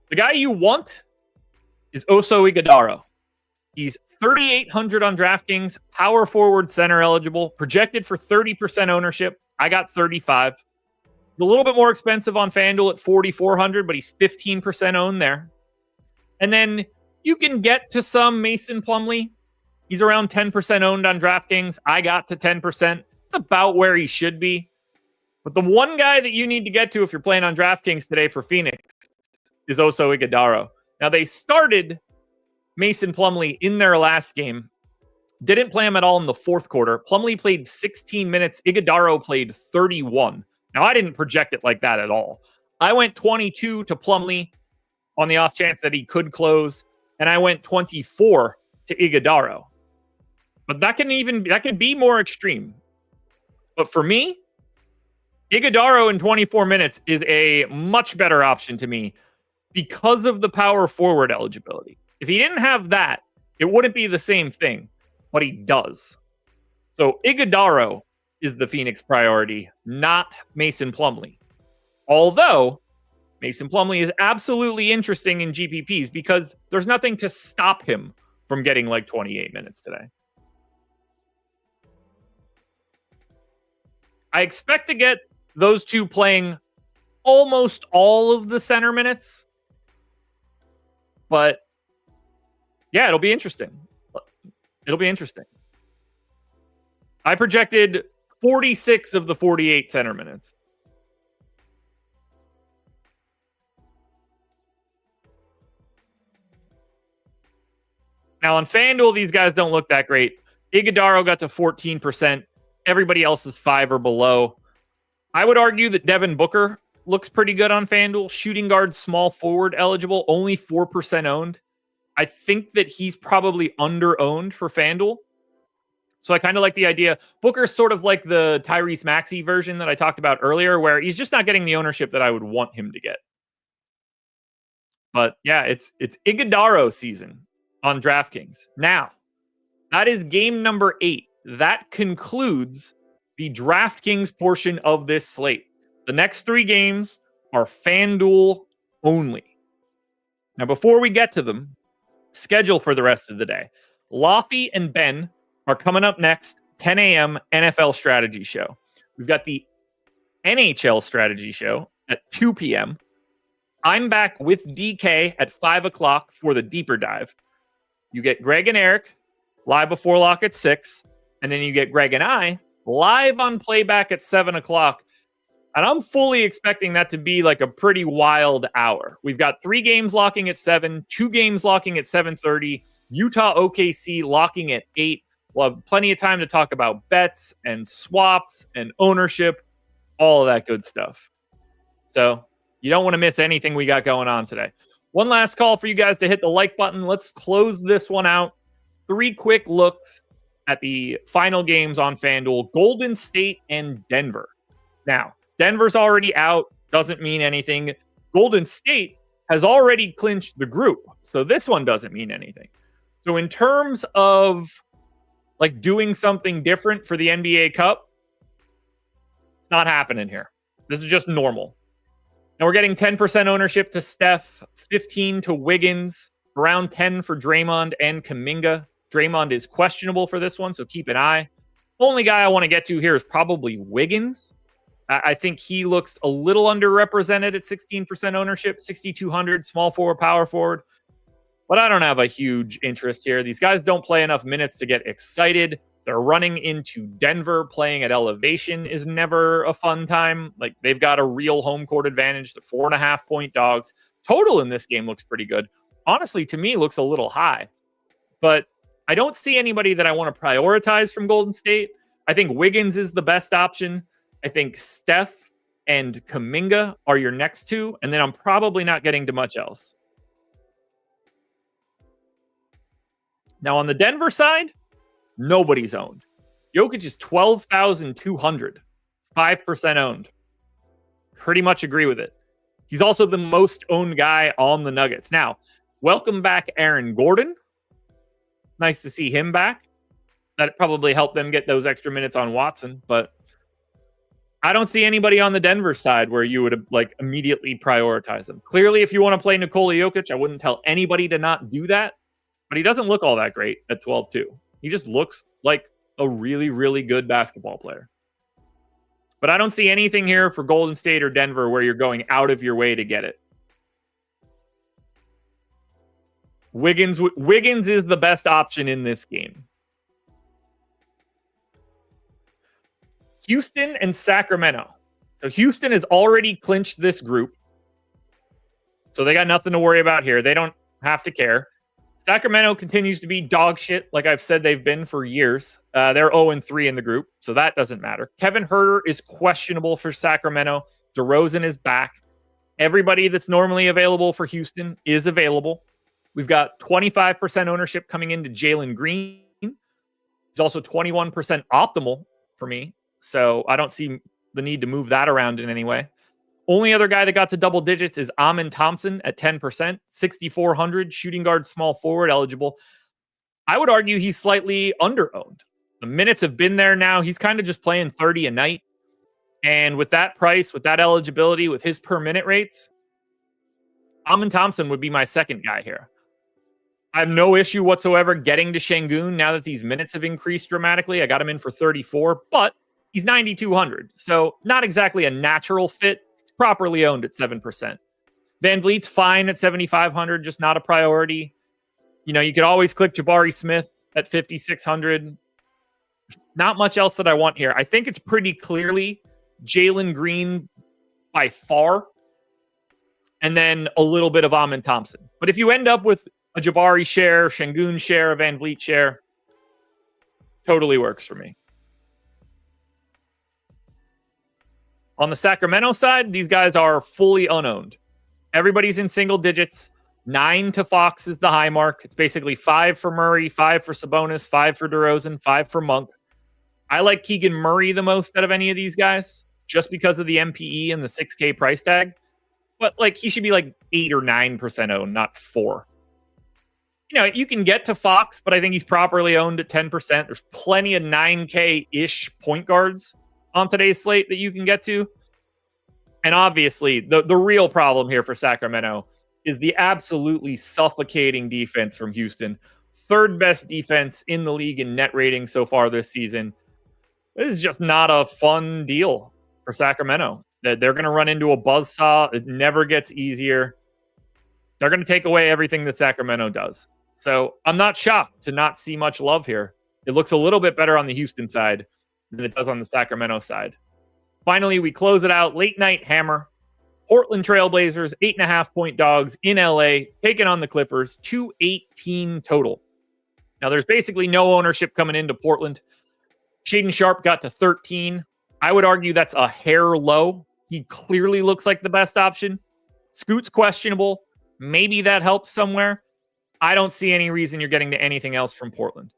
The guy you want is Oso Iguodala. He's 3,800 on DraftKings, power forward center eligible, projected for 30% ownership. I got 35. He's a little bit more expensive on FanDuel at 4,400, but he's 15% owned there. And then you can get to some Mason Plumlee. He's around 10% owned on DraftKings. I got to 10%. It's about where he should be. But the one guy that you need to get to if you're playing on DraftKings today for Phoenix is Oso Iguodala. Now, they started Mason Plumlee in their last game. Didn't play him at all in the fourth quarter. Plumlee played 16 minutes. Iguodala played 31. Now, I didn't project it like that at all. I went 22 to Plumlee on the off chance that he could close, and I went 24 to Iguodala. But that can be more extreme. But for me, Iguodala in 24 minutes is a much better option to me because of the power forward eligibility. If he didn't have that, it wouldn't be the same thing, but he does. So Iguodala is the Phoenix priority, not Mason Plumlee. Although Mason Plumlee is absolutely interesting in GPPs because there's nothing to stop him from getting like 28 minutes today. I expect to get those two playing almost all of the center minutes. But yeah, it'll be interesting. It'll be interesting. I projected 46 of the 48 center minutes. Now on FanDuel, these guys don't look that great. Iguodala got to 14%. Everybody else is 5 or below. I would argue that Devin Booker looks pretty good on FanDuel. Shooting guard, small forward eligible, only 4% owned. I think that he's probably under-owned for FanDuel. So I kind of like the idea. Booker's sort of like the Tyrese Maxey version that I talked about earlier, where he's just not getting the ownership that I would want him to get. But yeah, it's Iguodala season on DraftKings. Now, that is game number 8. That concludes the DraftKings portion of this slate. The next 3 games are FanDuel only. Now, before we get to them, schedule for the rest of the day. Laffy and Ben are coming up next, 10 a.m. NFL strategy show. We've got the NHL strategy show at 2 p.m. I'm back with DK at 5 o'clock for the deeper dive. You get Greg and Eric live before lock at 6, and then you get Greg and I live on playback at 7 o'clock. And I'm fully expecting that to be like a pretty wild hour. We've got 3 games locking at 7, 2 games locking at 7:30, Utah OKC locking at 8. We'll have plenty of time to talk about bets and swaps and ownership, all of that good stuff. So you don't want to miss anything we got going on today. One last call for you guys to hit the like button. Let's close this one out. 3 quick looks at the final games on FanDuel. Golden State and Denver. Now, Denver's already out. Doesn't mean anything. Golden State has already clinched the group. So this one doesn't mean anything. So in terms of like doing something different for the NBA Cup, it's not happening here. This is just normal. Now we're getting 10% ownership to Steph, 15 to Wiggins, around 10 for Draymond and Kuminga. Draymond is questionable for this one, so keep an eye. Only guy I want to get to here is probably Wiggins. I think he looks a little underrepresented at 16% ownership, 6,200, small forward, power forward. But I don't have a huge interest here. These guys don't play enough minutes to get excited. They're running into Denver. Playing at elevation is never a fun time. Like, they've got a real home court advantage. The 4.5-point dogs. Total in this game looks pretty good. Honestly, to me, looks a little high. But I don't see anybody that I want to prioritize from Golden State. I think Wiggins is the best option. I think Steph and Kuminga are your next two, and then I'm probably not getting to much else. Now, on the Denver side, nobody's owned. Jokic is 12,200, 5% owned. Pretty much agree with it. He's also the most owned guy on the Nuggets. Now, welcome back Aaron Gordon. Nice to see him back. That probably helped them get those extra minutes on Watson, but I don't see anybody on the Denver side where you would like immediately prioritize them. Clearly, if you want to play Nikola Jokic, I wouldn't tell anybody to not do that, but he doesn't look all that great at 12-2. He just looks like a really, really good basketball player. But I don't see anything here for Golden State or Denver where you're going out of your way to get it. Wiggins is the best option in this game. Houston and Sacramento. So Houston has already clinched this group. So they got nothing to worry about here. They don't have to care. Sacramento continues to be dog shit, like I've said they've been for years. They're 0-3 in the group, so that doesn't matter. Kevin Huerter is questionable for Sacramento. DeRozan is back. Everybody that's normally available for Houston is available. We've got 25% ownership coming into Jalen Green. He's also 21% optimal for me. So I don't see the need to move that around in any way. Only other guy that got to double digits is Amin Thompson at 10%, 6,400, shooting guard, small forward eligible. I would argue he's slightly under-owned. The minutes have been there now. He's kind of just playing 30 a night. And with that price, with that eligibility, with his per minute rates, Amin Thompson would be my second guy here. I have no issue whatsoever getting to Şengün now that these minutes have increased dramatically. I got him in for 34, but he's 9,200. So not exactly a natural fit. It's properly owned at 7%. Van Vliet's fine at 7,500, just not a priority. You know, you could always click Jabari Smith at 5,600. Not much else that I want here. I think it's pretty clearly Jalen Green by far, and then a little bit of Amin Thompson. But if you end up with a Jabari share, Şengün share, a Van Vliet share, totally works for me. On the Sacramento side, these guys are fully unowned. Everybody's in single digits. 9 to Fox is the high mark. It's basically 5 for Murray, 5 for Sabonis, 5 for DeRozan, 5 for Monk. I like Keegan Murray the most out of any of these guys, just because of the MPE and the 6K price tag. But like, he should be like 8 or 9% owned, not 4. You know, you can get to Fox, but I think he's properly owned at 10%. There's plenty of 9K-ish point guards on today's slate that you can get to. And obviously, the real problem here for Sacramento is the absolutely suffocating defense from Houston. third best defense in the league in net rating so far this season. This is just not a fun deal for Sacramento. They're going to run into a buzzsaw. It never gets easier. They're going to take away everything that Sacramento does. So I'm not shocked to not see much love here. It looks a little bit better on the Houston side than it does on the Sacramento side. Finally, we close it out. Late night hammer. Portland Trailblazers, 8.5-point dogs in LA, taking on the Clippers, 218 total. Now, there's basically no ownership coming into Portland. Shaedon Sharpe got to 13. I would argue that's a hair low. He clearly looks like the best option. Scoot's questionable. Maybe that helps somewhere. I don't see any reason you're getting to anything else from Portland.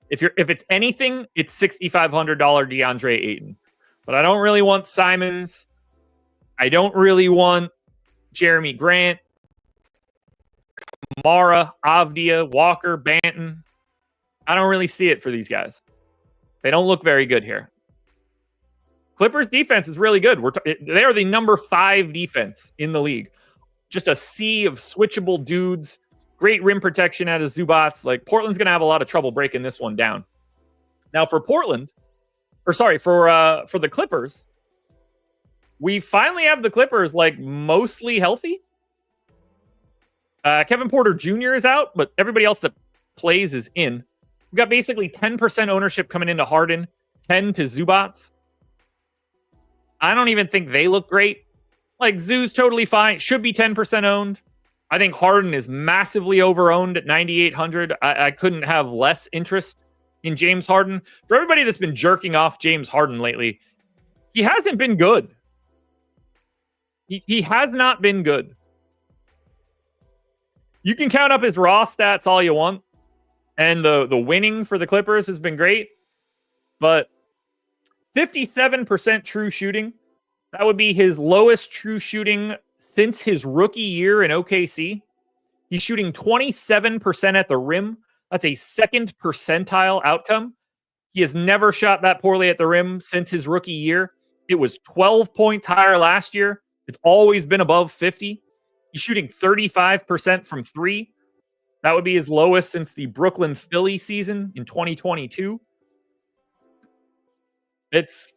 If it's anything, it's $6,500 DeAndre Ayton. But I don't really want Simons. I don't really want Jeremy Grant, Kamara, Avdia, Walker, Banton. I don't really see it for these guys. They don't look very good here. Clippers defense is really good. They are the number 5 defense in the league. Just a sea of switchable dudes. Great rim protection out of Zubats. Like, Portland's going to have a lot of trouble breaking this one down. Now for the Clippers, we finally have the Clippers like mostly healthy. Kevin Porter Jr. is out, but everybody else that plays is in. We've got basically 10% ownership coming into Harden, 10 to Zubats. I don't even think they look great. Like, Zoo's totally fine. Should be 10% owned. I think Harden is massively over-owned at 9,800. I couldn't have less interest in James Harden. For everybody that's been jerking off James Harden lately, he hasn't been good. He has not been good. You can count up his raw stats all you want. And the winning for the Clippers has been great. But 57% true shooting. That would be his lowest true shooting since his rookie year in OKC. He's shooting 27% at the rim. That's a second percentile outcome. He has never shot that poorly at the rim since his rookie year. It was 12 points higher last year. It's always been above 50. He's shooting 35% from 3. That would be his lowest since the Brooklyn Philly season in 2022. It's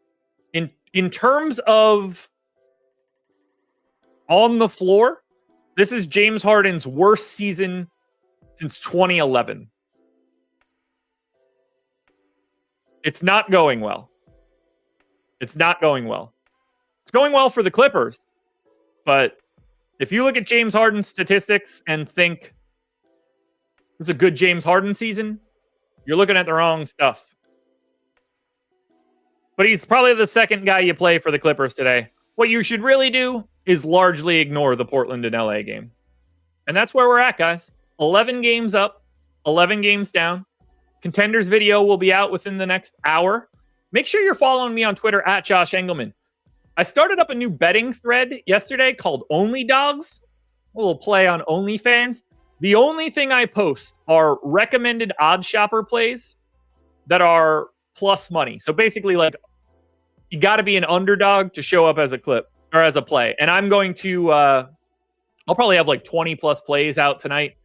in terms of on the floor, this is James Harden's worst season since 2011. It's not going well. It's not going well. It's going well for the Clippers. But if you look at James Harden's statistics and think it's a good James Harden season, you're looking at the wrong stuff. But he's probably the second guy you play for the Clippers today. What you should really do is largely ignore the Portland and LA game. And that's where we're at, guys. 11 games up, 11 games down. Contenders video will be out within the next hour. Make sure you're following me on Twitter at Josh Engleman. I started up a new betting thread yesterday called Only Dogs. A little play on OnlyFans. The only thing I post are recommended odd shopper plays that are plus money. So basically, like, you got to be an underdog to show up as a clip or as a play. And I'm going to, I'll probably have like 20 plus plays out tonight.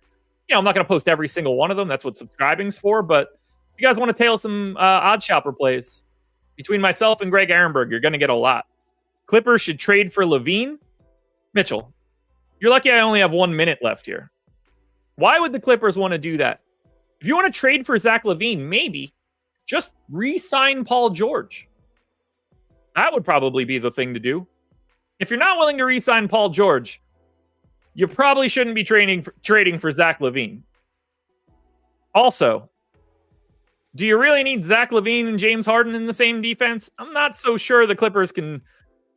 You know, I'm not going to post every single one of them. That's what subscribing's for. But if you guys want to tail some odd shopper plays between myself and Greg Ehrenberg, you're going to get a lot. Clippers should trade for Levine. Mitchell, you're lucky I only have 1 minute left here. Why would the Clippers want to do that? If you want to trade for Zach LaVine, maybe just re-sign Paul George. That would probably be the thing to do. If you're not willing to re-sign Paul George, you probably shouldn't be trading for Zach LaVine. Also, do you really need Zach LaVine and James Harden in the same defense? I'm not so sure the Clippers can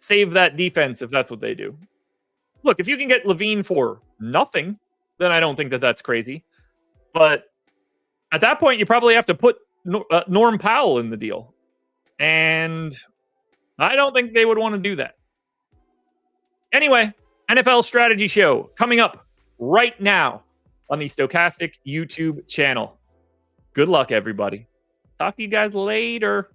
save that defense if that's what they do. Look, if you can get LaVine for nothing, then I don't think that that's crazy. But at that point, you probably have to put Norm Powell in the deal. And I don't think they would want to do that. Anyway, NFL Strategy Show coming up right now on the Stokastic YouTube channel. Good luck, everybody. Talk to you guys later.